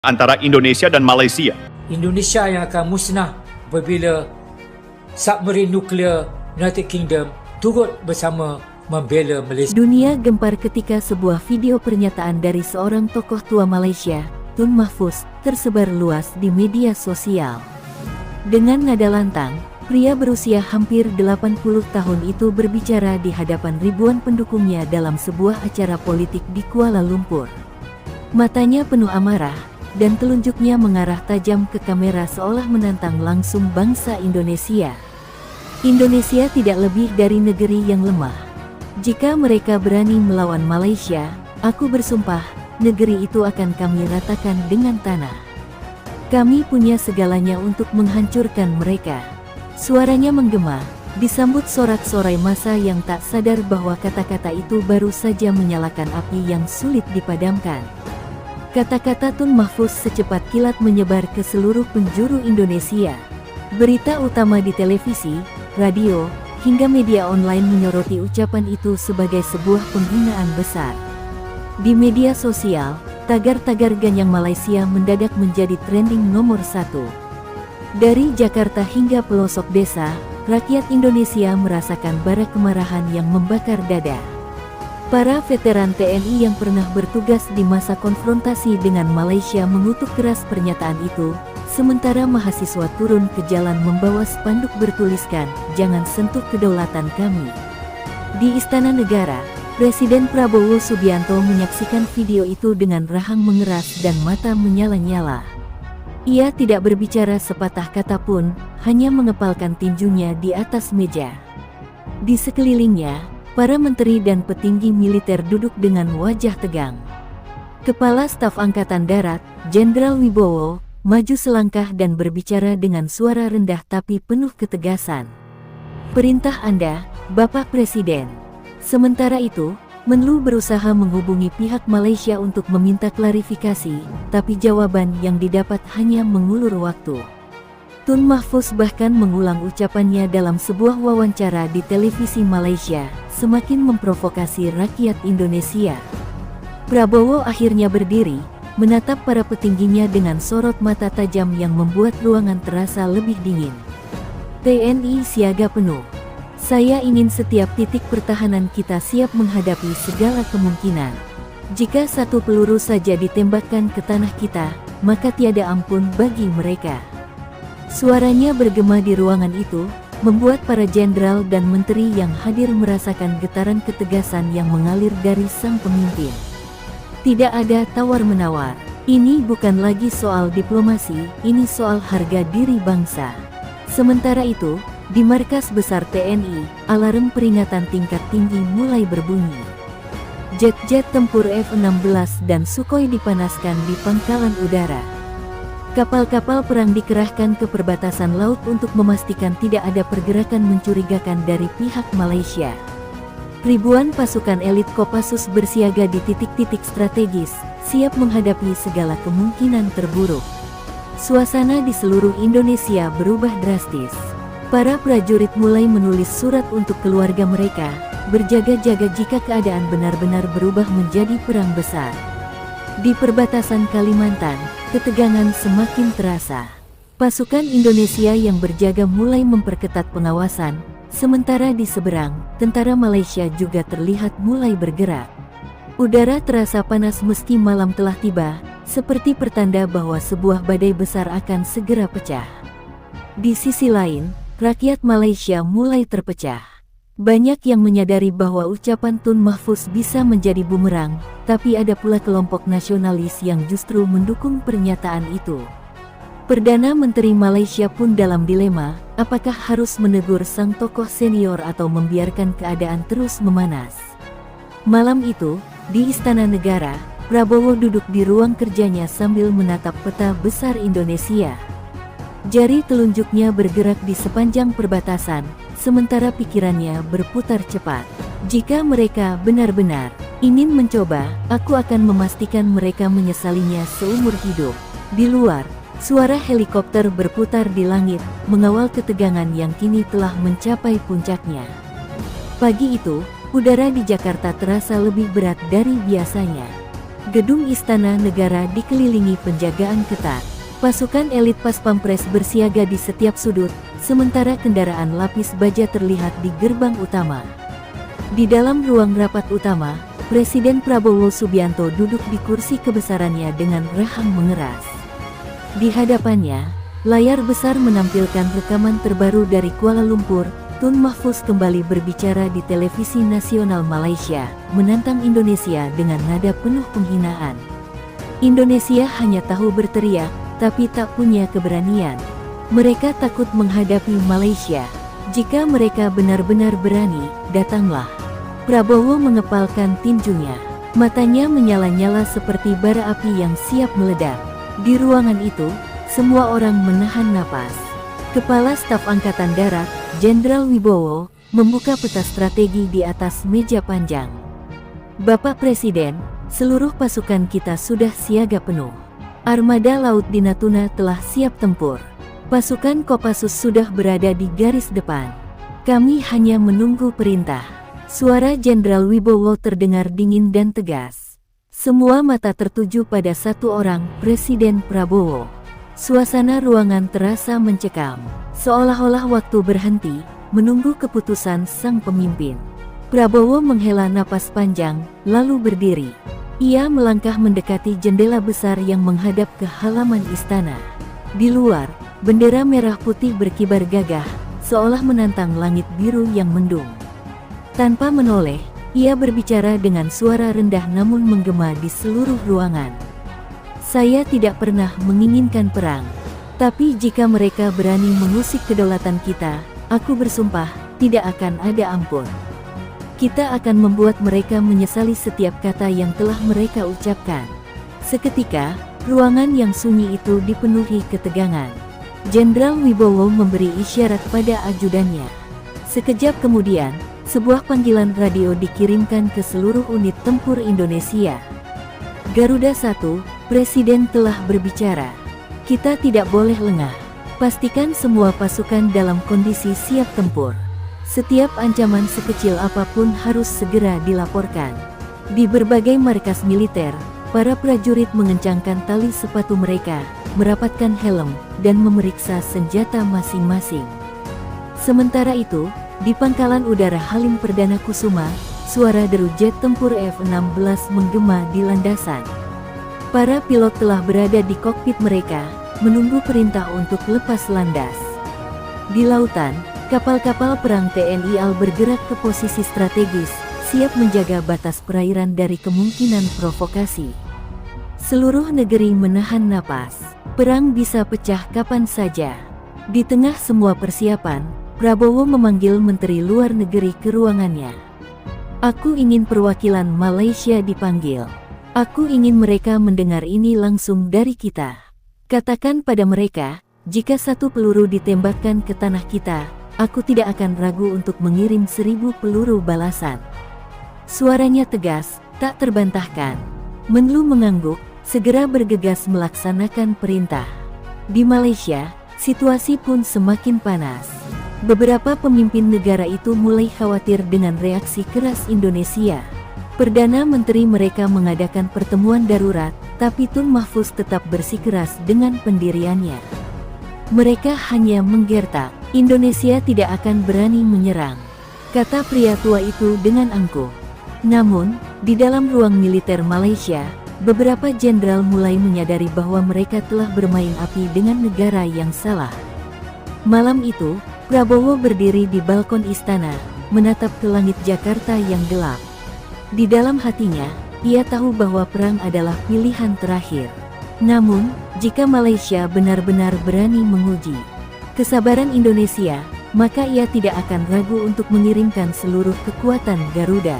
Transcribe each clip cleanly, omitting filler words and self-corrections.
antara Indonesia dan Malaysia. Indonesia yang akan musnah apabila submarin nuklear United Kingdom turut bersama membela Malaysia. Dunia gempar ketika sebuah video pernyataan dari seorang tokoh tua Malaysia, Tun Mahfuz, tersebar luas di media sosial. Dengan nada lantang, pria berusia hampir 80 tahun itu berbicara di hadapan ribuan pendukungnya dalam sebuah acara politik di Kuala Lumpur. Matanya penuh amarah, dan telunjuknya mengarah tajam ke kamera seolah menantang langsung bangsa Indonesia. Indonesia tidak lebih dari negeri yang lemah. Jika mereka berani melawan Malaysia, aku bersumpah, negeri itu akan kami ratakan dengan tanah. Kami punya segalanya untuk menghancurkan mereka. Suaranya menggema, disambut sorak-sorai massa yang tak sadar bahwa kata-kata itu baru saja menyalakan api yang sulit dipadamkan. Kata-kata Tun Mahfuz secepat kilat menyebar ke seluruh penjuru Indonesia. Berita utama di televisi, radio, hingga media online menyoroti ucapan itu sebagai sebuah penghinaan besar. Di media sosial, tagar-tagar ganyang Malaysia mendadak menjadi trending nomor 1. Dari Jakarta hingga pelosok desa, rakyat Indonesia merasakan bara kemarahan yang membakar dada. Para veteran TNI yang pernah bertugas di masa konfrontasi dengan Malaysia mengutuk keras pernyataan itu, sementara mahasiswa turun ke jalan membawa spanduk bertuliskan, "Jangan sentuh kedaulatan kami." Di Istana Negara, Presiden Prabowo Subianto menyaksikan video itu dengan rahang mengeras dan mata menyala-nyala. Ia tidak berbicara sepatah kata pun, hanya mengepalkan tinjunya di atas meja. Di sekelilingnya, para menteri dan petinggi militer duduk dengan wajah tegang. Kepala Staf Angkatan Darat, Jenderal Wibowo, maju selangkah dan berbicara dengan suara rendah tapi penuh ketegasan. "Perintah Anda, Bapak Presiden." Sementara itu, Menlu berusaha menghubungi pihak Malaysia untuk meminta klarifikasi, tapi jawaban yang didapat hanya mengulur waktu. Tun Mahfuz bahkan mengulang ucapannya dalam sebuah wawancara di televisi Malaysia, semakin memprovokasi rakyat Indonesia. Prabowo akhirnya berdiri, menatap para petingginya dengan sorot mata tajam yang membuat ruangan terasa lebih dingin. "TNI siaga penuh. Saya ingin setiap titik pertahanan kita siap menghadapi segala kemungkinan. Jika satu peluru saja ditembakkan ke tanah kita, maka tiada ampun bagi mereka." Suaranya bergema di ruangan itu, membuat para jenderal dan menteri yang hadir merasakan getaran ketegasan yang mengalir dari sang pemimpin. Tidak ada tawar-menawar. Ini bukan lagi soal diplomasi, ini soal harga diri bangsa. Sementara itu, di markas besar TNI, alarm peringatan tingkat tinggi mulai berbunyi. Jet-jet tempur F-16 dan Sukhoi dipanaskan di pangkalan udara. Kapal-kapal perang dikerahkan ke perbatasan laut untuk memastikan tidak ada pergerakan mencurigakan dari pihak Malaysia. Ribuan pasukan elit Kopassus bersiaga di titik-titik strategis, siap menghadapi segala kemungkinan terburuk. Suasana di seluruh Indonesia berubah drastis. Para prajurit mulai menulis surat untuk keluarga mereka, berjaga-jaga jika keadaan benar-benar berubah menjadi perang besar. Di perbatasan Kalimantan, ketegangan semakin terasa. Pasukan Indonesia yang berjaga mulai memperketat pengawasan, sementara di seberang, tentara Malaysia juga terlihat mulai bergerak. Udara terasa panas meski malam telah tiba, seperti pertanda bahwa sebuah badai besar akan segera pecah. Di sisi lain, rakyat Malaysia mulai terpecah. Banyak yang menyadari bahwa ucapan Tun Mahfuz bisa menjadi bumerang, tapi ada pula kelompok nasionalis yang justru mendukung pernyataan itu. Perdana Menteri Malaysia pun dalam dilema, apakah harus menegur sang tokoh senior atau membiarkan keadaan terus memanas. Malam itu, di Istana Negara, Prabowo duduk di ruang kerjanya sambil menatap peta besar Indonesia. Jari telunjuknya bergerak di sepanjang perbatasan, sementara pikirannya berputar cepat. "Jika mereka benar-benar ingin mencoba, aku akan memastikan mereka menyesalinya seumur hidup." Di luar, suara helikopter berputar di langit, mengawal ketegangan yang kini telah mencapai puncaknya. Pagi itu, udara di Jakarta terasa lebih berat dari biasanya. Gedung Istana Negara dikelilingi penjagaan ketat. Pasukan elit Pas Pampres bersiaga di setiap sudut, sementara kendaraan lapis baja terlihat di gerbang utama. Di dalam ruang rapat utama, Presiden Prabowo Subianto duduk di kursi kebesarannya dengan rahang mengeras. Di hadapannya, layar besar menampilkan rekaman terbaru dari Kuala Lumpur. Tun Mahfuz kembali berbicara di televisi nasional Malaysia, menantang Indonesia dengan nada penuh penghinaan. Indonesia hanya tahu berteriak, tapi tak punya keberanian. Mereka takut menghadapi Malaysia. Jika mereka benar-benar berani, datanglah. Prabowo mengepalkan tinjunya. Matanya menyala-nyala seperti bara api yang siap meledak. Di ruangan itu, semua orang menahan napas. Kepala Staf Angkatan Darat, Jenderal Wibowo, membuka peta strategi di atas meja panjang. Bapak Presiden, seluruh pasukan kita sudah siaga penuh. Armada Laut di Natuna telah siap tempur. Pasukan Kopassus sudah berada di garis depan. Kami hanya menunggu perintah. Suara Jenderal Wibowo terdengar dingin dan tegas. Semua mata tertuju pada satu orang, Presiden Prabowo. Suasana ruangan terasa mencekam, seolah-olah waktu berhenti, menunggu keputusan sang pemimpin. Prabowo menghela napas panjang, lalu berdiri. Ia melangkah mendekati jendela besar yang menghadap ke halaman istana. Di luar, bendera merah putih berkibar gagah, seolah menantang langit biru yang mendung. Tanpa menoleh, ia berbicara dengan suara rendah namun menggema di seluruh ruangan. Saya tidak pernah menginginkan perang, tapi jika mereka berani mengusik kedaulatan kita, aku bersumpah, tidak akan ada ampun. Kita akan membuat mereka menyesali setiap kata yang telah mereka ucapkan. Seketika, ruangan yang sunyi itu dipenuhi ketegangan. Jenderal Wibowo memberi isyarat pada ajudannya. Sekejap kemudian, sebuah panggilan radio dikirimkan ke seluruh unit tempur Indonesia. Garuda 1, Presiden telah berbicara. Kita tidak boleh lengah. Pastikan semua pasukan dalam kondisi siap tempur. Setiap ancaman sekecil apapun harus segera dilaporkan. Di berbagai markas militer, para prajurit mengencangkan tali sepatu mereka, merapatkan helm, dan memeriksa senjata masing-masing. Sementara itu, di Pangkalan Udara Halim Perdana Kusuma, suara deru jet tempur F-16 menggema di landasan. Para pilot telah berada di kokpit mereka, menunggu perintah untuk lepas landas. Di lautan, kapal-kapal perang TNI AL bergerak ke posisi strategis, siap menjaga batas perairan dari kemungkinan provokasi. Seluruh negeri menahan napas. Perang bisa pecah kapan saja. Di tengah semua persiapan, Prabowo memanggil Menteri Luar Negeri ke ruangannya. Aku ingin perwakilan Malaysia dipanggil. Aku ingin mereka mendengar ini langsung dari kita. Katakan pada mereka, jika satu peluru ditembakkan ke tanah kita, aku tidak akan ragu untuk mengirim 1000 peluru balasan. Suaranya tegas, tak terbantahkan. Menlu mengangguk, segera bergegas melaksanakan perintah. Di Malaysia, situasi pun semakin panas. Beberapa pemimpin negara itu mulai khawatir dengan reaksi keras Indonesia. Perdana Menteri mereka mengadakan pertemuan darurat, tapi Tun Mahfuz tetap bersikeras dengan pendiriannya. Mereka hanya menggertak, Indonesia tidak akan berani menyerang, kata pria tua itu dengan angkuh. Namun, di dalam ruang militer Malaysia, beberapa jenderal mulai menyadari bahwa mereka telah bermain api dengan negara yang salah. Malam itu, Prabowo berdiri di balkon istana, menatap ke langit Jakarta yang gelap. Di dalam hatinya, ia tahu bahwa perang adalah pilihan terakhir. Namun, jika Malaysia benar-benar berani menguji kesabaran Indonesia, maka ia tidak akan ragu untuk mengirimkan seluruh kekuatan Garuda.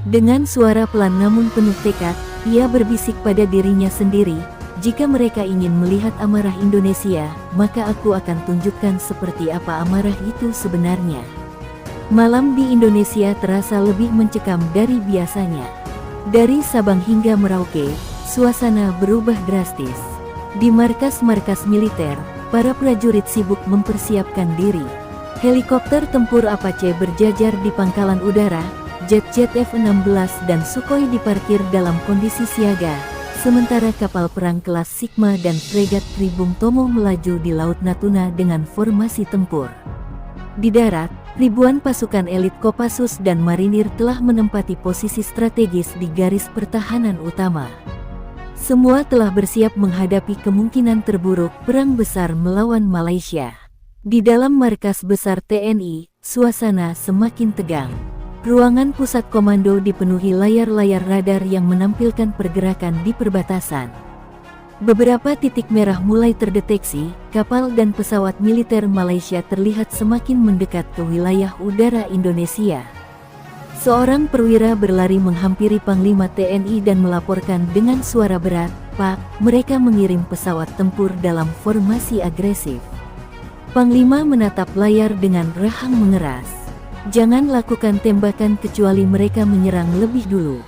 Dengan suara pelan namun penuh tekad, ia berbisik pada dirinya sendiri, jika mereka ingin melihat amarah Indonesia, maka aku akan tunjukkan seperti apa amarah itu sebenarnya. Malam di Indonesia terasa lebih mencekam dari biasanya. Dari Sabang hingga Merauke, suasana berubah drastis. Di markas-markas militer, para prajurit sibuk mempersiapkan diri. Helikopter tempur Apache berjajar di pangkalan udara, jet-jet F-16 dan Sukhoi diparkir dalam kondisi siaga, sementara kapal perang kelas Sigma dan fregat Tri Bung Tomo melaju di Laut Natuna dengan formasi tempur. Di darat, ribuan pasukan elit Kopassus dan marinir telah menempati posisi strategis di garis pertahanan utama. Semua telah bersiap menghadapi kemungkinan terburuk perang besar melawan Malaysia. Di dalam markas besar TNI, suasana semakin tegang. Ruangan pusat komando dipenuhi layar-layar radar yang menampilkan pergerakan di perbatasan. Beberapa titik merah mulai terdeteksi, kapal dan pesawat militer Malaysia terlihat semakin mendekat ke wilayah udara Indonesia. Seorang perwira berlari menghampiri Panglima TNI dan melaporkan dengan suara berat, "Pak, mereka mengirim pesawat tempur dalam formasi agresif." Panglima menatap layar dengan rahang mengeras. "Jangan lakukan tembakan kecuali mereka menyerang lebih dulu.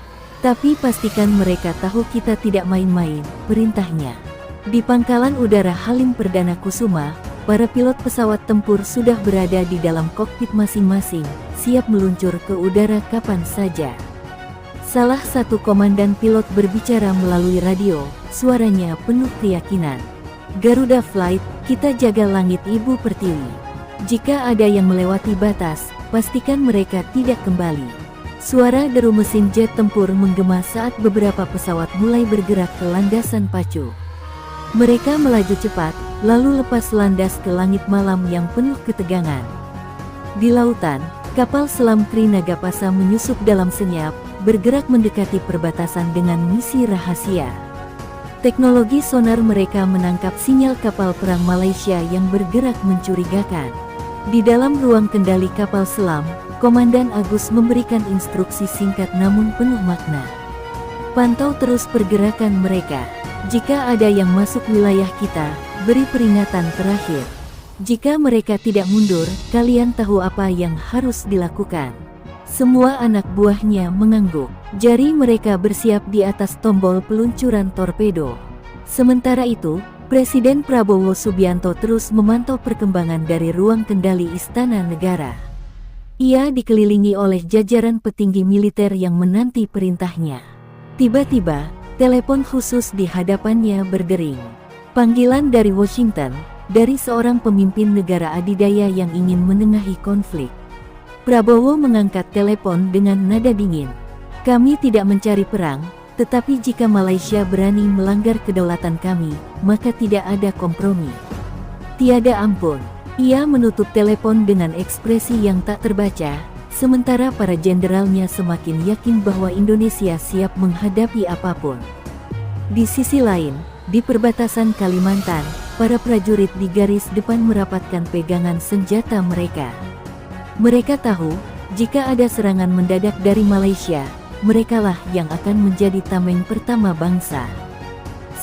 Tapi pastikan mereka tahu kita tidak main-main," perintahnya. Di Pangkalan Udara Halim Perdana Kusuma, para pilot pesawat tempur sudah berada di dalam kokpit masing-masing, siap meluncur ke udara kapan saja. Salah satu komandan pilot berbicara melalui radio, suaranya penuh keyakinan. "Garuda Flight, kita jaga langit Ibu Pertiwi. Jika ada yang melewati batas, pastikan mereka tidak kembali." Suara deru mesin jet tempur menggema saat beberapa pesawat mulai bergerak ke landasan pacu. Mereka melaju cepat, lalu lepas landas ke langit malam yang penuh ketegangan. Di lautan, kapal selam Trinagapasa menyusup dalam senyap, bergerak mendekati perbatasan dengan misi rahasia. Teknologi sonar mereka menangkap sinyal kapal perang Malaysia yang bergerak mencurigakan. Di dalam ruang kendali kapal selam, Komandan Agus memberikan instruksi singkat namun penuh makna. "Pantau terus pergerakan mereka. Jika ada yang masuk wilayah kita, beri peringatan terakhir. Jika mereka tidak mundur, kalian tahu apa yang harus dilakukan." Semua anak buahnya mengangguk. Jari mereka bersiap di atas tombol peluncuran torpedo. Sementara itu, Presiden Prabowo Subianto terus memantau perkembangan dari ruang kendali Istana Negara. Ia dikelilingi oleh jajaran petinggi militer yang menanti perintahnya. Tiba-tiba, telepon khusus di hadapannya berdering. Panggilan dari Washington, dari seorang pemimpin negara adidaya yang ingin menengahi konflik. Prabowo mengangkat telepon dengan nada dingin. "Kami tidak mencari perang, tetapi jika Malaysia berani melanggar kedaulatan kami, maka tidak ada kompromi. Tiada ampun." Ia menutup telepon dengan ekspresi yang tak terbaca, sementara para jenderalnya semakin yakin bahwa Indonesia siap menghadapi apapun. Di sisi lain, di perbatasan Kalimantan, para prajurit di garis depan merapatkan pegangan senjata mereka. Mereka tahu, jika ada serangan mendadak dari Malaysia, merekalah yang akan menjadi tameng pertama bangsa.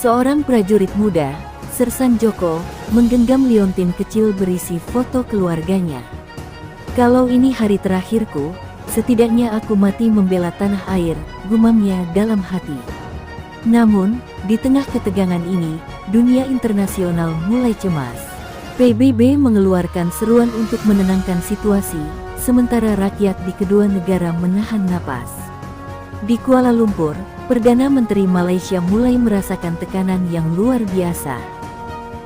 Seorang prajurit muda, Sersan Joko, menggenggam liontin kecil berisi foto keluarganya. "Kalau ini hari terakhirku, setidaknya aku mati membela tanah air," gumamnya dalam hati. Namun, di tengah ketegangan ini, dunia internasional mulai cemas. PBB mengeluarkan seruan untuk menenangkan situasi, sementara rakyat di kedua negara menahan napas. Di Kuala Lumpur, Perdana Menteri Malaysia mulai merasakan tekanan yang luar biasa.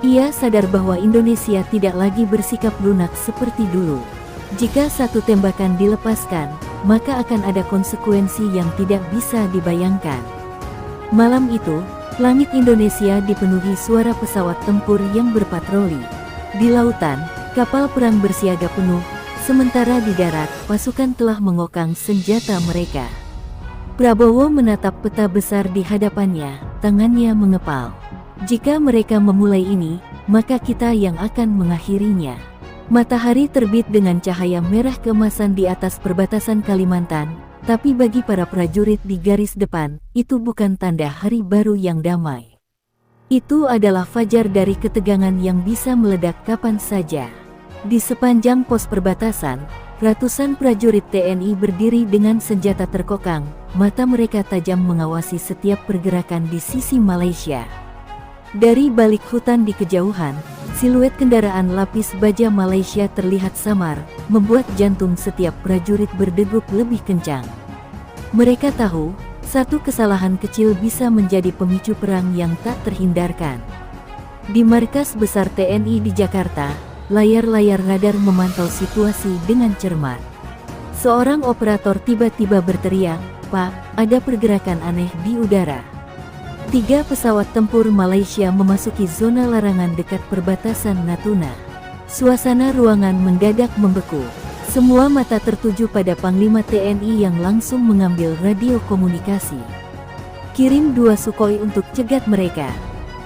Ia sadar bahwa Indonesia tidak lagi bersikap lunak seperti dulu. Jika satu tembakan dilepaskan, maka akan ada konsekuensi yang tidak bisa dibayangkan. Malam itu, langit Indonesia dipenuhi suara pesawat tempur yang berpatroli. Di lautan, kapal perang bersiaga penuh, sementara di darat, pasukan telah mengokang senjata mereka. Prabowo menatap peta besar di hadapannya, tangannya mengepal. "Jika mereka memulai ini, maka kita yang akan mengakhirinya." Matahari terbit dengan cahaya merah keemasan di atas perbatasan Kalimantan, tapi bagi para prajurit di garis depan, itu bukan tanda hari baru yang damai. Itu adalah fajar dari ketegangan yang bisa meledak kapan saja. Di sepanjang pos perbatasan, ratusan prajurit TNI berdiri dengan senjata terkokang, mata mereka tajam mengawasi setiap pergerakan di sisi Malaysia. Dari balik hutan di kejauhan, Siluet kendaraan lapis baja Malaysia terlihat samar, membuat jantung setiap prajurit berdegup lebih kencang. Mereka tahu, satu kesalahan kecil bisa menjadi pemicu perang yang tak terhindarkan. Di markas besar TNI di Jakarta, layar-layar radar memantau situasi dengan cermat. Seorang operator tiba-tiba berteriak, "Pak, ada pergerakan aneh di udara." 3 pesawat tempur Malaysia memasuki zona larangan dekat perbatasan Natuna. Suasana ruangan mendadak membeku. Semua mata tertuju pada Panglima TNI yang langsung mengambil radio komunikasi. "Kirim 2 Sukhoi untuk cegat mereka.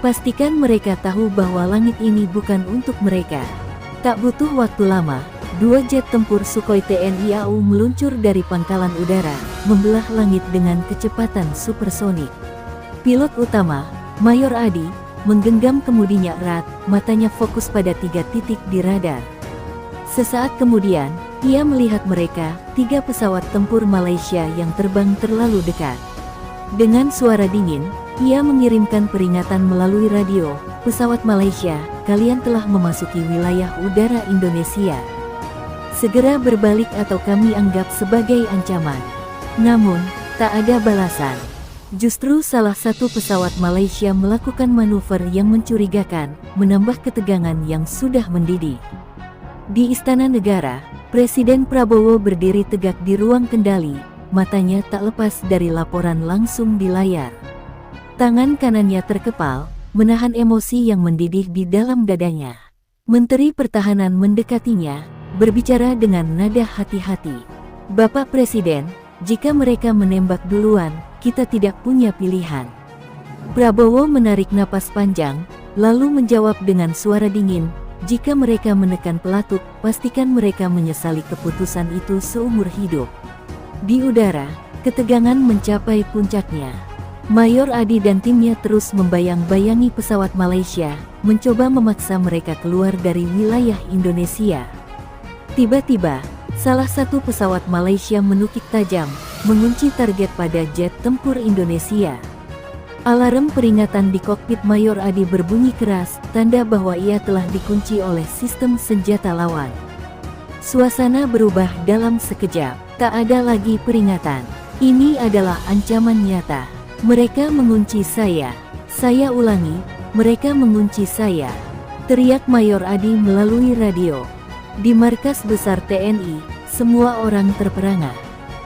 Pastikan mereka tahu bahwa langit ini bukan untuk mereka." Tak butuh waktu lama, 2 jet tempur Sukhoi TNI AU meluncur dari pangkalan udara, membelah langit dengan kecepatan supersonik. Pilot utama, Mayor Adi, menggenggam kemudinya erat, matanya fokus pada 3 titik di radar. Sesaat kemudian, ia melihat mereka, 3 pesawat tempur Malaysia yang terbang terlalu dekat. Dengan suara dingin, ia mengirimkan peringatan melalui radio, "Pesawat Malaysia, kalian telah memasuki wilayah udara Indonesia. Segera berbalik atau kami anggap sebagai ancaman." Namun, tak ada balasan. Justru salah satu pesawat Malaysia melakukan manuver yang mencurigakan, menambah ketegangan yang sudah mendidih. Di Istana Negara, Presiden Prabowo berdiri tegak di ruang kendali, matanya tak lepas dari laporan langsung di layar. Tangan kanannya terkepal, menahan emosi yang mendidih di dalam dadanya. Menteri Pertahanan mendekatinya, berbicara dengan nada hati-hati. "Bapak Presiden, jika mereka menembak duluan, kita tidak punya pilihan." Prabowo menarik napas panjang, lalu menjawab dengan suara dingin, "Jika mereka menekan pelatuk, pastikan mereka menyesali keputusan itu seumur hidup." Di udara, ketegangan mencapai puncaknya. Mayor Adi dan timnya terus membayang-bayangi pesawat Malaysia, mencoba memaksa mereka keluar dari wilayah Indonesia. Tiba-tiba, salah satu pesawat Malaysia menukik tajam, mengunci target pada jet tempur Indonesia. Alarm peringatan di kokpit Mayor Adi berbunyi keras, tanda bahwa ia telah dikunci oleh sistem senjata lawan. Suasana berubah dalam sekejap, tak ada lagi peringatan. Ini adalah ancaman nyata. "Mereka mengunci saya. Saya ulangi, mereka mengunci saya," teriak Mayor Adi melalui radio. Di markas besar TNI, semua orang terperangah.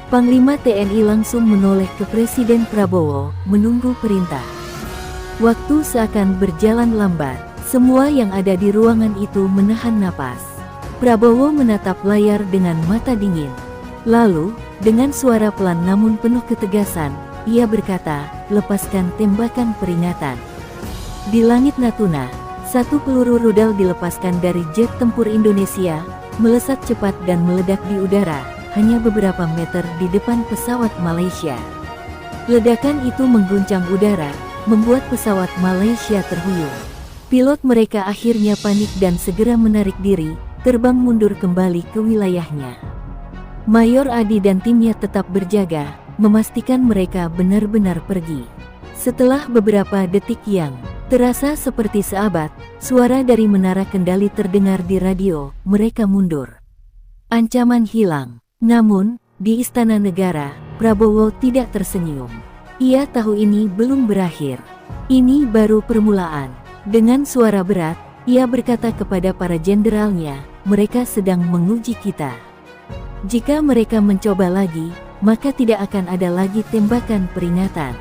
Panglima TNI langsung menoleh ke Presiden Prabowo, menunggu perintah. Waktu seakan berjalan lambat, semua yang ada di ruangan itu menahan napas. Prabowo menatap layar dengan mata dingin. Lalu, dengan suara pelan namun penuh ketegasan, ia berkata, "Lepaskan tembakan peringatan." Di langit Natuna, 1 peluru rudal dilepaskan dari jet tempur Indonesia, melesat cepat dan meledak di udara, hanya beberapa meter di depan pesawat Malaysia. Ledakan itu mengguncang udara, membuat pesawat Malaysia terhuyung. Pilot mereka akhirnya panik dan segera menarik diri, terbang mundur kembali ke wilayahnya. Mayor Adi dan timnya tetap berjaga, memastikan mereka benar-benar pergi. Setelah beberapa detik yang terasa seperti seabad, suara dari menara kendali terdengar di radio, "Mereka mundur." Ancaman hilang. Namun, di Istana Negara, Prabowo tidak tersenyum. Ia tahu ini belum berakhir. Ini baru permulaan. Dengan suara berat, ia berkata kepada para jenderalnya, "Mereka sedang menguji kita. Jika mereka mencoba lagi, maka tidak akan ada lagi tembakan peringatan."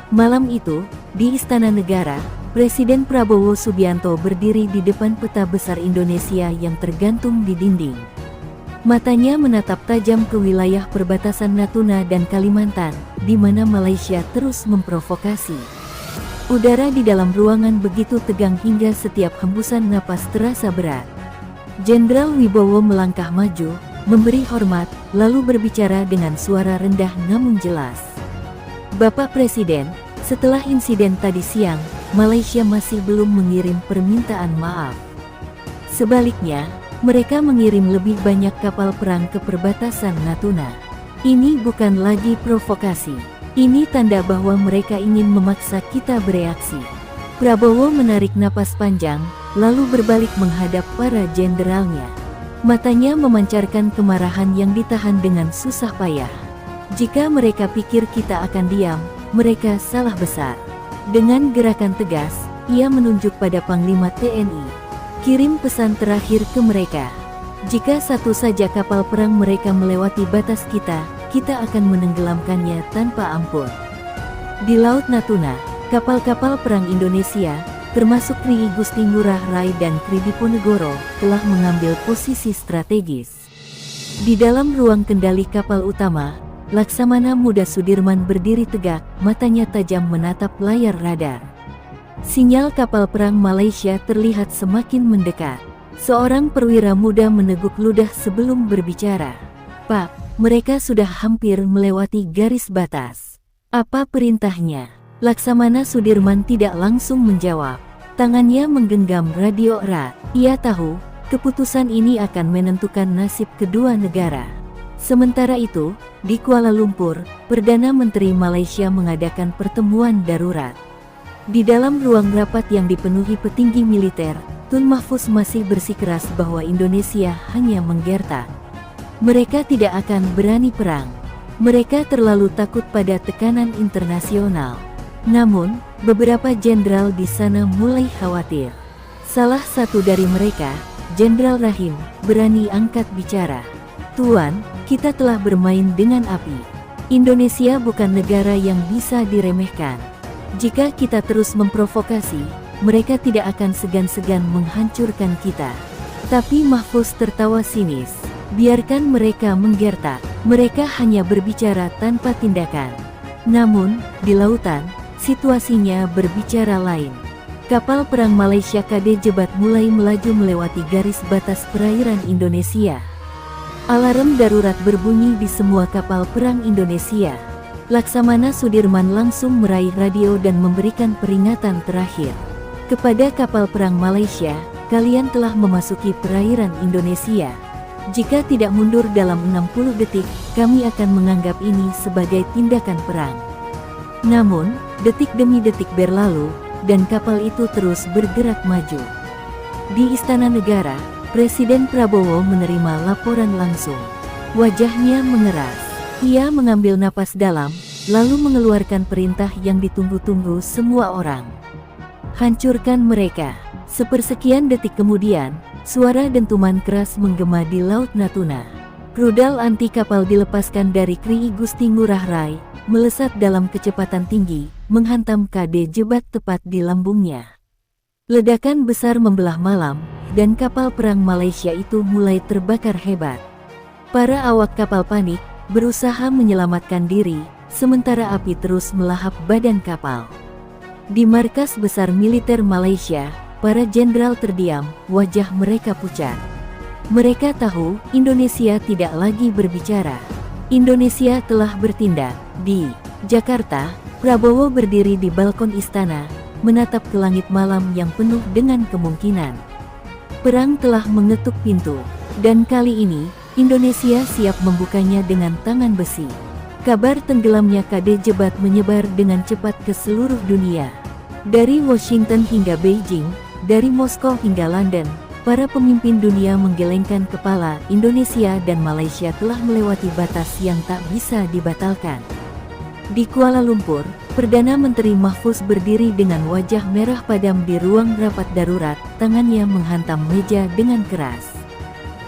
Malam itu, di Istana Negara, Presiden Prabowo Subianto berdiri di depan peta besar Indonesia yang tergantung di dinding. Matanya menatap tajam ke wilayah perbatasan Natuna dan Kalimantan, di mana Malaysia terus memprovokasi. Udara di dalam ruangan begitu tegang hingga setiap hembusan napas terasa berat. Jenderal Wibowo melangkah maju, memberi hormat, lalu berbicara dengan suara rendah namun jelas. "Bapak Presiden, setelah insiden tadi siang, Malaysia masih belum mengirim permintaan maaf. Sebaliknya, mereka mengirim lebih banyak kapal perang ke perbatasan Natuna. Ini bukan lagi provokasi. Ini tanda bahwa mereka ingin memaksa kita bereaksi. Prabowo menarik napas panjang, lalu berbalik menghadap para jenderalnya. Matanya memancarkan kemarahan yang ditahan dengan susah payah. Jika mereka pikir kita akan diam, mereka salah besar. Dengan gerakan tegas, ia menunjuk pada Panglima TNI. Kirim pesan terakhir ke mereka. Jika satu saja kapal perang mereka melewati batas kita akan menenggelamkannya tanpa ampun. Di Laut Natuna, kapal-kapal perang Indonesia, termasuk Kri Igusti Ngurah Rai dan Kri Diponegoro, telah mengambil posisi strategis. Di dalam ruang kendali kapal utama, Laksamana Muda Sudirman berdiri tegak, matanya tajam menatap layar radar. Sinyal kapal perang Malaysia terlihat semakin mendekat. Seorang perwira muda meneguk ludah sebelum berbicara. "Pak, mereka sudah hampir melewati garis batas." "Apa perintahnya?" Laksamana Sudirman tidak langsung menjawab. Tangannya menggenggam radio erat. Ia tahu, keputusan ini akan menentukan nasib kedua negara. Sementara itu, di Kuala Lumpur, Perdana Menteri Malaysia mengadakan pertemuan darurat. Di dalam ruang rapat yang dipenuhi petinggi militer, Tun Mahfuz masih bersikeras bahwa Indonesia hanya menggertak. Mereka tidak akan berani perang. Mereka terlalu takut pada tekanan internasional. Namun, beberapa jenderal di sana mulai khawatir. Salah satu dari mereka, Jenderal Rahim, berani angkat bicara. "Tuan, kita telah bermain dengan api. Indonesia bukan negara yang bisa diremehkan. Jika kita terus memprovokasi, mereka tidak akan segan-segan menghancurkan kita." Tapi Mahfuz tertawa sinis. "Biarkan mereka menggertak. Mereka hanya berbicara tanpa tindakan." Namun, di lautan, situasinya berbicara lain. Kapal perang Malaysia KD Jebat mulai melaju melewati garis batas perairan Indonesia. Alarm darurat berbunyi di semua kapal perang Indonesia. Laksamana Sudirman langsung meraih radio dan memberikan peringatan terakhir. "Kepada kapal perang Malaysia, kalian telah memasuki perairan Indonesia. Jika tidak mundur dalam 60 detik, kami akan menganggap ini sebagai tindakan perang." Namun, detik demi detik berlalu, dan kapal itu terus bergerak maju. Di Istana Negara, Presiden Prabowo menerima laporan langsung. Wajahnya mengeras. Ia mengambil napas dalam, lalu mengeluarkan perintah yang ditunggu-tunggu semua orang. "Hancurkan mereka." Sepersekian detik kemudian, suara dentuman keras menggema di Laut Natuna. Rudal anti kapal dilepaskan dari Kri Igusti Ngurah Rai, melesat dalam kecepatan tinggi, menghantam KD Jebat tepat di lambungnya. Ledakan besar membelah malam, dan kapal perang Malaysia itu mulai terbakar hebat. Para awak kapal panik, berusaha menyelamatkan diri, sementara api terus melahap badan kapal. Di markas besar militer Malaysia, para jenderal terdiam, wajah mereka pucat. Mereka tahu, Indonesia tidak lagi berbicara. Indonesia telah bertindak. Di Jakarta, Prabowo berdiri di balkon istana, menatap ke langit malam yang penuh dengan kemungkinan. Perang telah mengetuk pintu, dan kali ini, Indonesia siap membukanya dengan tangan besi. Kabar tenggelamnya KD Jebat menyebar dengan cepat ke seluruh dunia. Dari Washington hingga Beijing, dari Moskow hingga London, para pemimpin dunia menggelengkan kepala. Indonesia dan Malaysia telah melewati batas yang tak bisa dibatalkan. Di Kuala Lumpur, Perdana Menteri Mahfuz berdiri dengan wajah merah padam di ruang rapat darurat, tangannya menghantam meja dengan keras.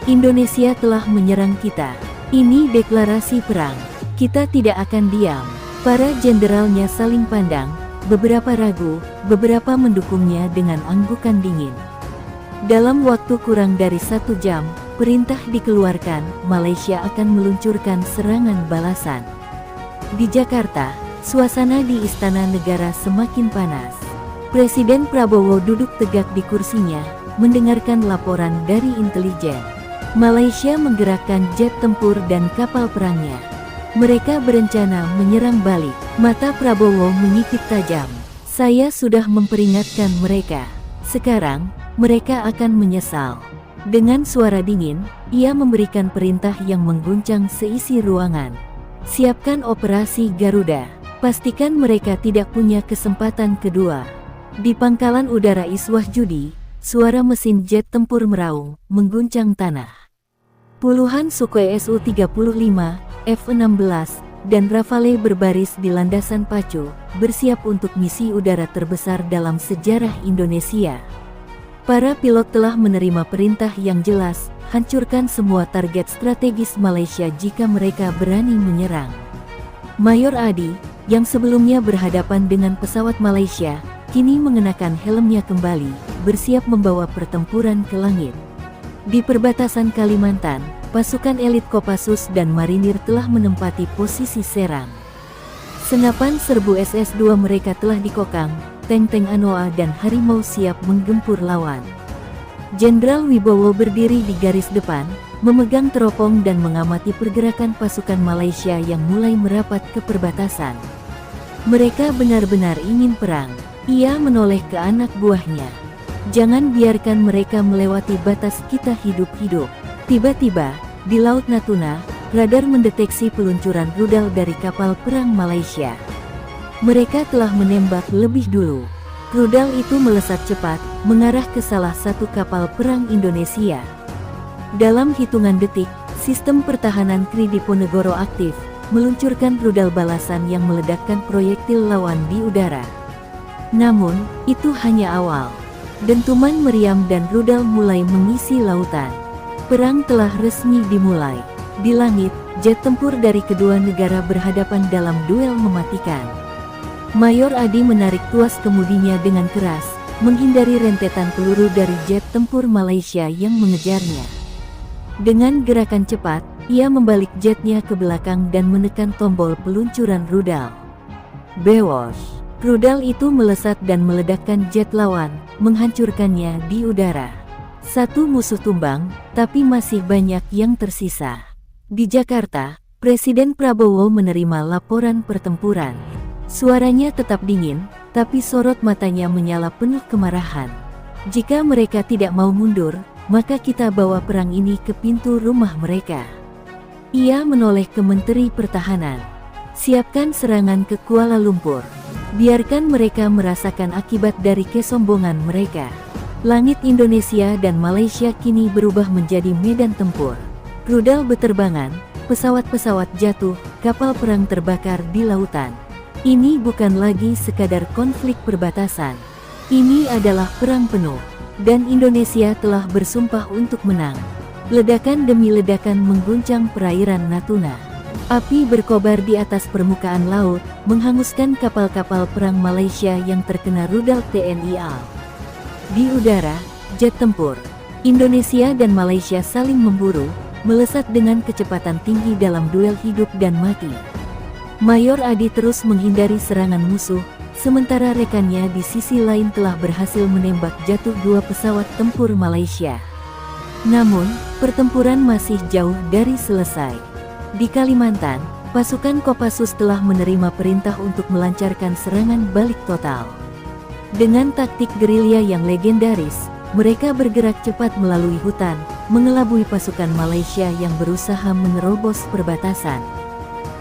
"Indonesia telah menyerang kita. Ini deklarasi perang. Kita tidak akan diam." Para jenderalnya saling pandang, beberapa ragu, beberapa mendukungnya dengan anggukan dingin. Dalam waktu kurang dari 1 jam, perintah dikeluarkan, Malaysia akan meluncurkan serangan balasan. Di Jakarta, suasana di Istana Negara semakin panas. Presiden Prabowo duduk tegak di kursinya, mendengarkan laporan dari intelijen. Malaysia menggerakkan jet tempur dan kapal perangnya. Mereka berencana menyerang balik. Mata Prabowo menyipit tajam. "Saya sudah memperingatkan mereka. Sekarang, mereka akan menyesal." Dengan suara dingin, ia memberikan perintah yang mengguncang seisi ruangan. "Siapkan operasi Garuda. Pastikan mereka tidak punya kesempatan kedua." Di pangkalan udara Iswah Judi, suara mesin jet tempur meraung, mengguncang tanah. Puluhan Sukhoi Su-35, F-16, dan Rafale berbaris di landasan pacu, bersiap untuk misi udara terbesar dalam sejarah Indonesia. Para pilot telah menerima perintah yang jelas, hancurkan semua target strategis Malaysia jika mereka berani menyerang. Mayor Adi, yang sebelumnya berhadapan dengan pesawat Malaysia, kini mengenakan helmnya kembali, bersiap membawa pertempuran ke langit. Di perbatasan Kalimantan, pasukan elit Kopassus dan marinir telah menempati posisi serang. Senapan serbu SS-2 mereka telah dikokang, tank-tank Anoa dan Harimau siap menggempur lawan. Jenderal Wibowo berdiri di garis depan, memegang teropong dan mengamati pergerakan pasukan Malaysia yang mulai merapat ke perbatasan. Mereka benar-benar ingin perang. Ia menoleh ke anak buahnya. Jangan biarkan mereka melewati batas kita hidup-hidup. Tiba-tiba, di Laut Natuna, radar mendeteksi peluncuran rudal dari kapal perang Malaysia. Mereka telah menembak lebih dulu. Rudal itu melesat cepat, mengarah ke salah satu kapal perang Indonesia. Dalam hitungan detik, sistem pertahanan KRI Diponegoro aktif, meluncurkan rudal balasan yang meledakkan proyektil lawan di udara. Namun, itu hanya awal. Dentuman meriam dan rudal mulai mengisi lautan. Perang telah resmi dimulai. Di langit, jet tempur dari kedua negara berhadapan dalam duel mematikan. Mayor Adi menarik tuas kemudinya dengan keras, menghindari rentetan peluru dari jet tempur Malaysia yang mengejarnya. Dengan gerakan cepat, ia membalik jetnya ke belakang dan menekan tombol peluncuran rudal. Bewosh! Rudal itu melesat dan meledakkan jet lawan, menghancurkannya di udara. Satu musuh tumbang, tapi masih banyak yang tersisa. Di Jakarta, Presiden Prabowo menerima laporan pertempuran. Suaranya tetap dingin, tapi sorot matanya menyala penuh kemarahan. Jika mereka tidak mau mundur, maka kita bawa perang ini ke pintu rumah mereka. Ia menoleh ke Menteri Pertahanan. Siapkan serangan ke Kuala Lumpur. Biarkan mereka merasakan akibat dari kesombongan mereka. Langit Indonesia dan Malaysia kini berubah menjadi medan tempur. Rudal beterbangan, pesawat-pesawat jatuh, kapal perang terbakar di lautan. Ini bukan lagi sekadar konflik perbatasan. Ini adalah perang penuh, dan Indonesia telah bersumpah untuk menang. Ledakan demi ledakan mengguncang perairan Natuna. Api berkobar di atas permukaan laut, menghanguskan kapal-kapal perang Malaysia yang terkena rudal TNI AL. Di udara, jet tempur Indonesia dan Malaysia saling memburu, melesat dengan kecepatan tinggi dalam duel hidup dan mati. Mayor Adi terus menghindari serangan musuh, sementara rekannya di sisi lain telah berhasil menembak jatuh dua pesawat tempur Malaysia. Namun, pertempuran masih jauh dari selesai. Di Kalimantan, pasukan Kopassus telah menerima perintah untuk melancarkan serangan balik total. Dengan taktik gerilya yang legendaris, mereka bergerak cepat melalui hutan, mengelabui pasukan Malaysia yang berusaha menerobos perbatasan.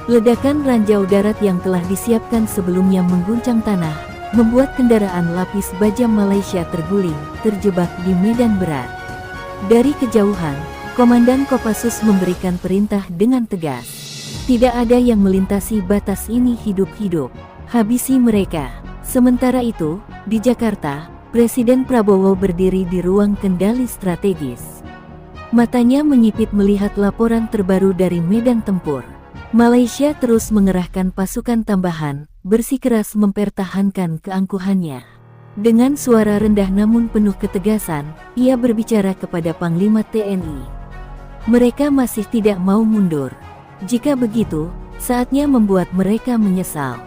Ledakan ranjau darat yang telah disiapkan sebelumnya mengguncang tanah, membuat kendaraan lapis baja Malaysia terguling, terjebak di medan berat. Dari kejauhan, Komandan Kopassus memberikan perintah dengan tegas. Tidak ada yang melintasi batas ini hidup-hidup. Habisi mereka. Sementara itu, di Jakarta, Presiden Prabowo berdiri di ruang kendali strategis. Matanya menyipit melihat laporan terbaru dari medan tempur. Malaysia terus mengerahkan pasukan tambahan, bersikeras mempertahankan keangkuhannya. Dengan suara rendah namun penuh ketegasan, ia berbicara kepada Panglima TNI. Mereka masih tidak mau mundur. Jika begitu, saatnya membuat mereka menyesal.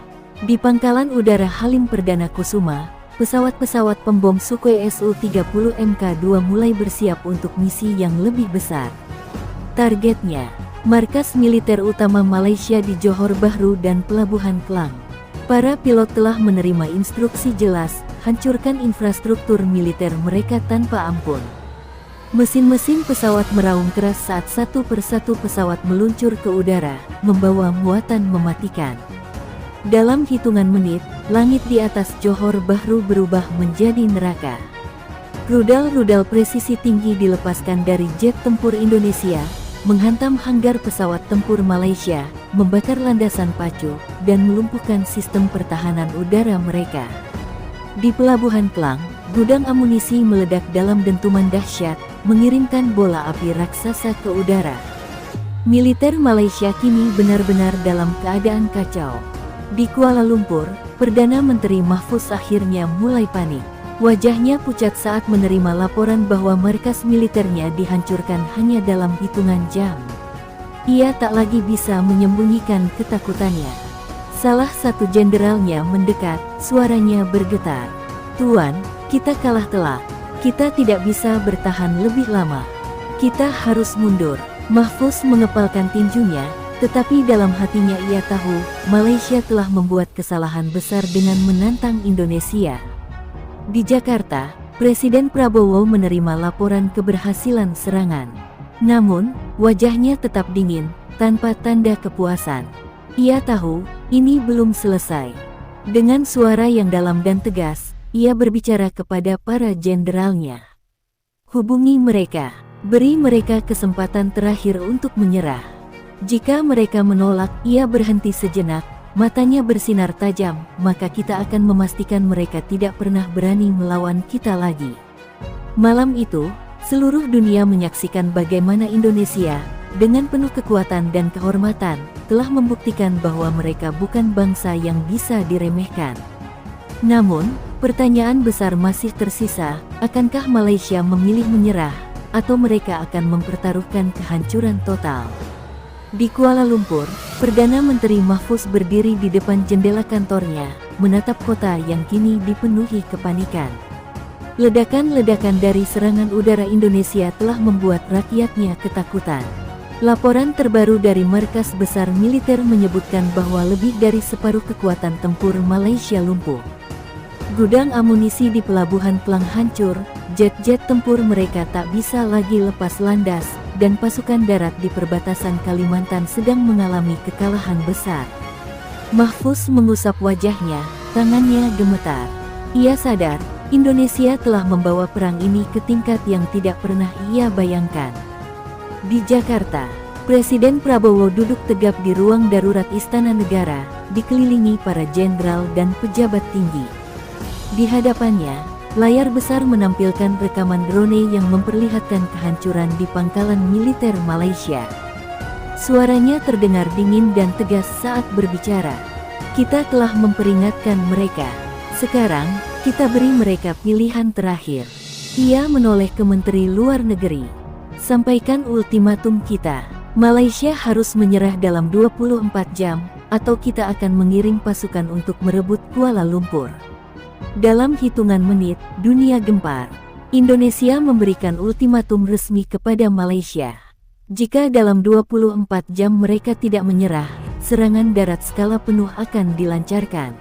Di pangkalan udara Halim Perdana Kusuma, pesawat-pesawat pembom Sukhoi Su-30 Mk2 mulai bersiap untuk misi yang lebih besar. Targetnya, markas militer utama Malaysia di Johor Bahru dan Pelabuhan Klang. Para pilot telah menerima instruksi jelas, hancurkan infrastruktur militer mereka tanpa ampun. Mesin-mesin pesawat meraung keras saat satu persatu pesawat meluncur ke udara, membawa muatan mematikan. Dalam hitungan menit, langit di atas Johor Bahru berubah menjadi neraka. Rudal-rudal presisi tinggi dilepaskan dari jet tempur Indonesia, menghantam hanggar pesawat tempur Malaysia, membakar landasan pacu, dan melumpuhkan sistem pertahanan udara mereka. Di Pelabuhan Klang, gudang amunisi meledak dalam dentuman dahsyat, mengirimkan bola api raksasa ke udara. Militer Malaysia kini benar-benar dalam keadaan kacau. Di Kuala Lumpur, Perdana Menteri Mahfuz akhirnya mulai panik. Wajahnya pucat saat menerima laporan bahwa markas militernya dihancurkan hanya dalam hitungan jam. Ia tak lagi bisa menyembunyikan ketakutannya. Salah satu jenderalnya mendekat, suaranya bergetar. "Tuan, kita kalah telak. Kita tidak bisa bertahan lebih lama. Kita harus mundur." Mahfuz mengepalkan tinjunya, tetapi dalam hatinya ia tahu, Malaysia telah membuat kesalahan besar dengan menantang Indonesia. Di Jakarta, Presiden Prabowo menerima laporan keberhasilan serangan. Namun, wajahnya tetap dingin, tanpa tanda kepuasan. Ia tahu, ini belum selesai. Dengan suara yang dalam dan tegas, ia berbicara kepada para jenderalnya. "Hubungi mereka. Beri mereka kesempatan terakhir untuk menyerah. Jika mereka menolak," ia berhenti sejenak, matanya bersinar tajam, "maka kita akan memastikan mereka tidak pernah berani melawan kita lagi." Malam itu, seluruh dunia menyaksikan bagaimana Indonesia, dengan penuh kekuatan dan kehormatan, telah membuktikan bahwa mereka bukan bangsa yang bisa diremehkan. Namun, pertanyaan besar masih tersisa, akankah Malaysia memilih menyerah, atau mereka akan mempertaruhkan kehancuran total? Di Kuala Lumpur, Perdana Menteri Mahfuz berdiri di depan jendela kantornya, menatap kota yang kini dipenuhi kepanikan. Ledakan-ledakan dari serangan udara Indonesia telah membuat rakyatnya ketakutan. Laporan terbaru dari markas besar militer menyebutkan bahwa lebih dari separuh kekuatan tempur Malaysia lumpuh. Gudang amunisi di Pelabuhan Klang hancur, jet-jet tempur mereka tak bisa lagi lepas landas, dan pasukan darat di perbatasan Kalimantan sedang mengalami kekalahan besar. Mahfuz mengusap wajahnya, tangannya gemetar. Ia sadar, Indonesia telah membawa perang ini ke tingkat yang tidak pernah ia bayangkan. Di Jakarta, Presiden Prabowo duduk tegap di ruang darurat Istana Negara, dikelilingi para jenderal dan pejabat tinggi. Di hadapannya, layar besar menampilkan rekaman drone yang memperlihatkan kehancuran di pangkalan militer Malaysia. Suaranya terdengar dingin dan tegas saat berbicara. "Kita telah memperingatkan mereka. Sekarang, kita beri mereka pilihan terakhir." Ia menoleh ke Menteri Luar Negeri. "Sampaikan ultimatum kita. Malaysia harus menyerah dalam 24 jam, atau kita akan mengirim pasukan untuk merebut Kuala Lumpur." Dalam hitungan menit, dunia gempar. Indonesia memberikan ultimatum resmi kepada Malaysia. Jika dalam 24 jam mereka tidak menyerah, serangan darat skala penuh akan dilancarkan.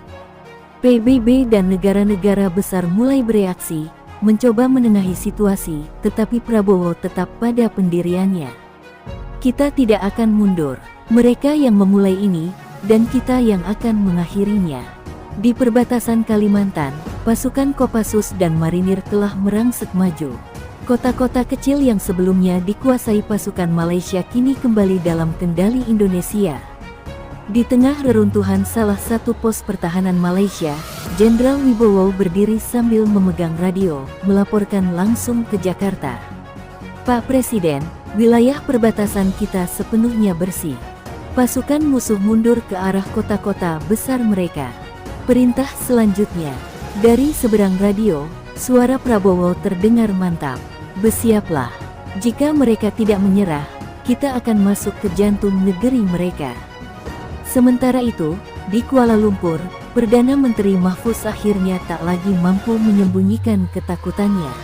PBB dan negara-negara besar mulai bereaksi, mencoba menengahi situasi, tetapi Prabowo tetap pada pendiriannya. "Kita tidak akan mundur. Mereka yang memulai ini, dan kita yang akan mengakhirinya." Di perbatasan Kalimantan, pasukan Kopassus dan marinir telah merangsek maju. Kota-kota kecil yang sebelumnya dikuasai pasukan Malaysia kini kembali dalam kendali Indonesia. Di tengah reruntuhan salah satu pos pertahanan Malaysia, Jenderal Wibowo berdiri sambil memegang radio, melaporkan langsung ke Jakarta. "Pak Presiden, wilayah perbatasan kita sepenuhnya bersih. Pasukan musuh mundur ke arah kota-kota besar mereka." Perintah selanjutnya, dari seberang radio, suara Prabowo terdengar mantap. "Bersiaplah. Jika mereka tidak menyerah, kita akan masuk ke jantung negeri mereka." Sementara itu, di Kuala Lumpur, Perdana Menteri Mahfuz akhirnya tak lagi mampu menyembunyikan ketakutannya.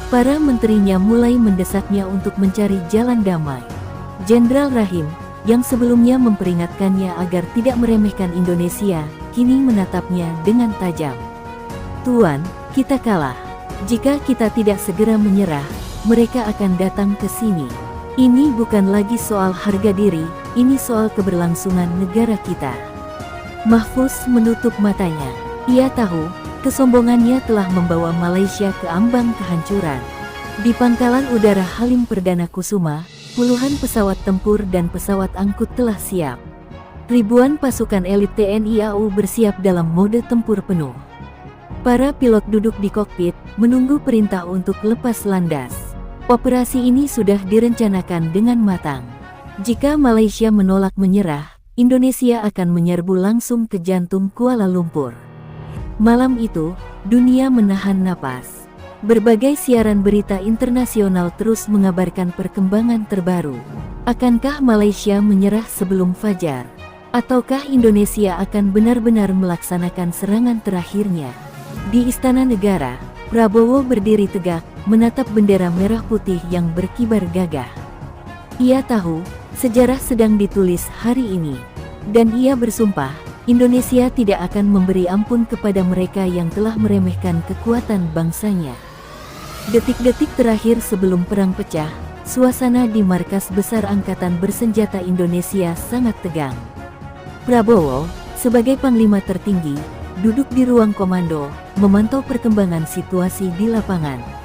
Para menterinya mulai mendesaknya untuk mencari jalan damai. Jenderal Rahim, yang sebelumnya memperingatkannya agar tidak meremehkan Indonesia, kini menatapnya dengan tajam. "Tuan, kita kalah. Jika kita tidak segera menyerah, mereka akan datang ke sini. Ini bukan lagi soal harga diri, ini soal keberlangsungan negara kita." Mahfuz menutup matanya. Ia tahu, kesombongannya telah membawa Malaysia ke ambang kehancuran. Di pangkalan udara Halim Perdana Kusuma, puluhan pesawat tempur dan pesawat angkut telah siap. Ribuan pasukan elit TNI AU bersiap dalam mode tempur penuh. Para pilot duduk di kokpit, menunggu perintah untuk lepas landas. Operasi ini sudah direncanakan dengan matang. Jika Malaysia menolak menyerah, Indonesia akan menyerbu langsung ke jantung Kuala Lumpur. Malam itu, dunia menahan napas. Berbagai siaran berita internasional terus mengabarkan perkembangan terbaru. Akankah Malaysia menyerah sebelum fajar? Ataukah Indonesia akan benar-benar melaksanakan serangan terakhirnya? Di Istana Negara, Prabowo berdiri tegak, menatap bendera merah putih yang berkibar gagah. Ia tahu, sejarah sedang ditulis hari ini. Dan ia bersumpah, Indonesia tidak akan memberi ampun kepada mereka yang telah meremehkan kekuatan bangsanya. Detik-detik terakhir sebelum perang pecah, suasana di markas besar Angkatan Bersenjata Indonesia sangat tegang. Prabowo, sebagai panglima tertinggi, duduk di ruang komando, memantau perkembangan situasi di lapangan.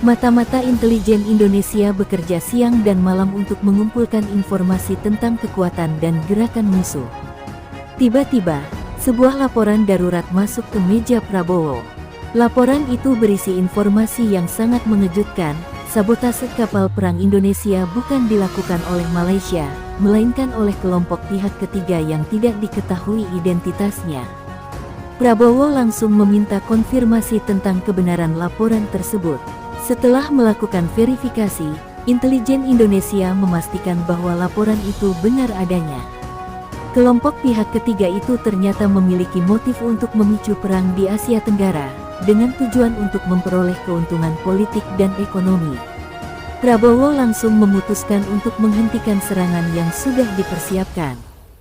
Mata-mata intelijen Indonesia bekerja siang dan malam untuk mengumpulkan informasi tentang kekuatan dan gerakan musuh. Tiba-tiba, sebuah laporan darurat masuk ke meja Prabowo. Laporan itu berisi informasi yang sangat mengejutkan. Sabotase kapal perang Indonesia bukan dilakukan oleh Malaysia, melainkan oleh kelompok pihak ketiga yang tidak diketahui identitasnya. Prabowo langsung meminta konfirmasi tentang kebenaran laporan tersebut. Setelah melakukan verifikasi, intelijen Indonesia memastikan bahwa laporan itu benar adanya. Kelompok pihak ketiga itu ternyata memiliki motif untuk memicu perang di Asia Tenggara, dengan tujuan untuk memperoleh keuntungan politik dan ekonomi. Prabowo langsung memutuskan untuk menghentikan serangan yang sudah dipersiapkan.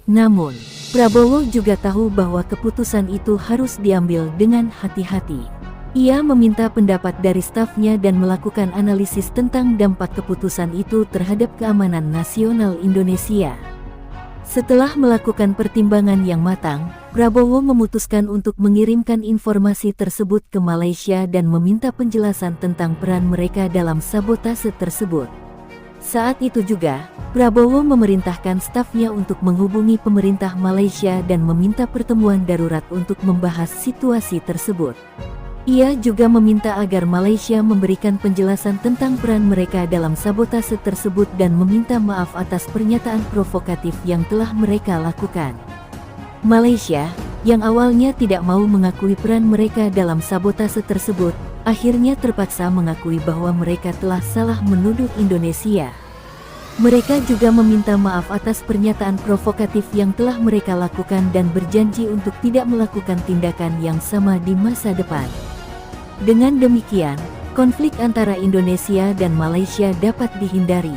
Namun, Prabowo juga tahu bahwa keputusan itu harus diambil dengan hati-hati. Ia meminta pendapat dari stafnya dan melakukan analisis tentang dampak keputusan itu terhadap keamanan nasional Indonesia. Setelah melakukan pertimbangan yang matang, Prabowo memutuskan untuk mengirimkan informasi tersebut ke Malaysia dan meminta penjelasan tentang peran mereka dalam sabotase tersebut. Saat itu juga, Prabowo memerintahkan stafnya untuk menghubungi pemerintah Malaysia dan meminta pertemuan darurat untuk membahas situasi tersebut. Ia juga meminta agar Malaysia memberikan penjelasan tentang peran mereka dalam sabotase tersebut dan meminta maaf atas pernyataan provokatif yang telah mereka lakukan. Malaysia, yang awalnya tidak mau mengakui peran mereka dalam sabotase tersebut, akhirnya terpaksa mengakui bahwa mereka telah salah menuduh Indonesia. Mereka juga meminta maaf atas pernyataan provokatif yang telah mereka lakukan dan berjanji untuk tidak melakukan tindakan yang sama di masa depan. Dengan demikian, konflik antara Indonesia dan Malaysia dapat dihindari.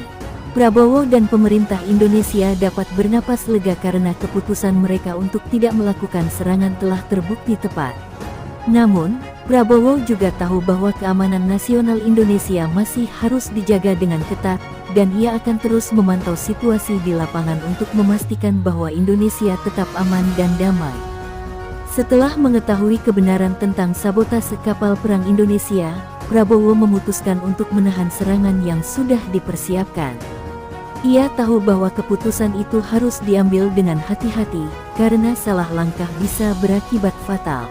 Prabowo dan pemerintah Indonesia dapat bernapas lega karena keputusan mereka untuk tidak melakukan serangan telah terbukti tepat. Namun, Prabowo juga tahu bahwa keamanan nasional Indonesia masih harus dijaga dengan ketat, dan ia akan terus memantau situasi di lapangan untuk memastikan bahwa Indonesia tetap aman dan damai. Setelah mengetahui kebenaran tentang sabotase kapal perang Indonesia, Prabowo memutuskan untuk menahan serangan yang sudah dipersiapkan. Ia tahu bahwa keputusan itu harus diambil dengan hati-hati, karena salah langkah bisa berakibat fatal.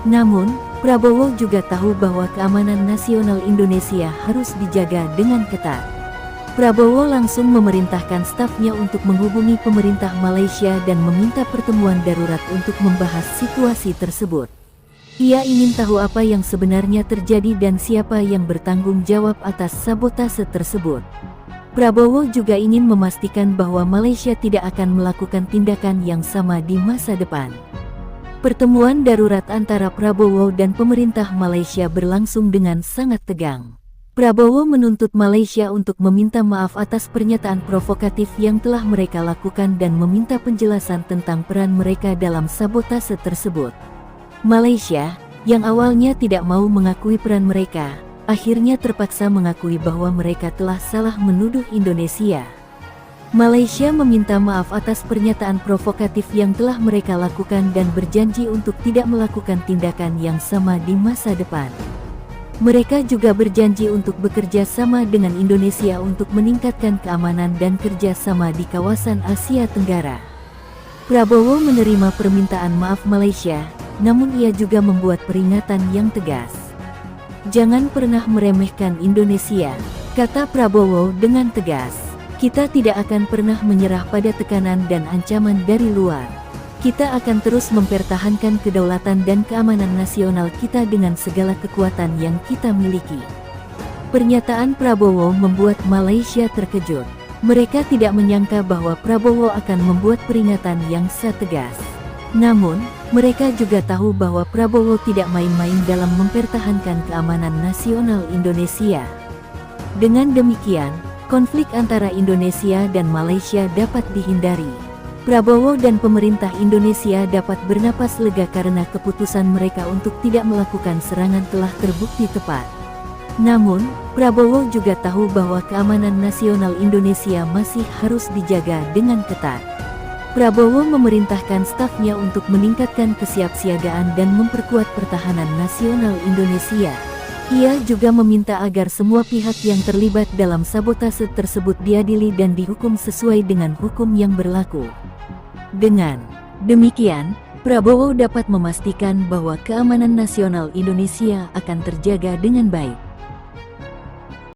Namun, Prabowo juga tahu bahwa keamanan nasional Indonesia harus dijaga dengan ketat. Prabowo langsung memerintahkan stafnya untuk menghubungi pemerintah Malaysia dan meminta pertemuan darurat untuk membahas situasi tersebut. Ia ingin tahu apa yang sebenarnya terjadi dan siapa yang bertanggung jawab atas sabotase tersebut. Prabowo juga ingin memastikan bahwa Malaysia tidak akan melakukan tindakan yang sama di masa depan. Pertemuan darurat antara Prabowo dan pemerintah Malaysia berlangsung dengan sangat tegang. Prabowo menuntut Malaysia untuk meminta maaf atas pernyataan provokatif yang telah mereka lakukan dan meminta penjelasan tentang peran mereka dalam sabotase tersebut. Malaysia, yang awalnya tidak mau mengakui peran mereka, akhirnya terpaksa mengakui bahwa mereka telah salah menuduh Indonesia. Malaysia meminta maaf atas pernyataan provokatif yang telah mereka lakukan dan berjanji untuk tidak melakukan tindakan yang sama di masa depan. Mereka juga berjanji untuk bekerja sama dengan Indonesia untuk meningkatkan keamanan dan kerja sama di kawasan Asia Tenggara. Prabowo menerima permintaan maaf Malaysia, namun ia juga membuat peringatan yang tegas. "Jangan pernah meremehkan Indonesia," kata Prabowo dengan tegas. "Kita tidak akan pernah menyerah pada tekanan dan ancaman dari luar. Kita akan terus mempertahankan kedaulatan dan keamanan nasional kita dengan segala kekuatan yang kita miliki." Pernyataan Prabowo membuat Malaysia terkejut. Mereka tidak menyangka bahwa Prabowo akan membuat peringatan yang setegas. Namun, mereka juga tahu bahwa Prabowo tidak main-main dalam mempertahankan keamanan nasional Indonesia. Dengan demikian, konflik antara Indonesia dan Malaysia dapat dihindari. Prabowo dan pemerintah Indonesia dapat bernapas lega karena keputusan mereka untuk tidak melakukan serangan telah terbukti tepat. Namun, Prabowo juga tahu bahwa keamanan nasional Indonesia masih harus dijaga dengan ketat. Prabowo memerintahkan stafnya untuk meningkatkan kesiapsiagaan dan memperkuat pertahanan nasional Indonesia. Ia juga meminta agar semua pihak yang terlibat dalam sabotase tersebut diadili dan dihukum sesuai dengan hukum yang berlaku. Dengan demikian, Prabowo dapat memastikan bahwa keamanan nasional Indonesia akan terjaga dengan baik.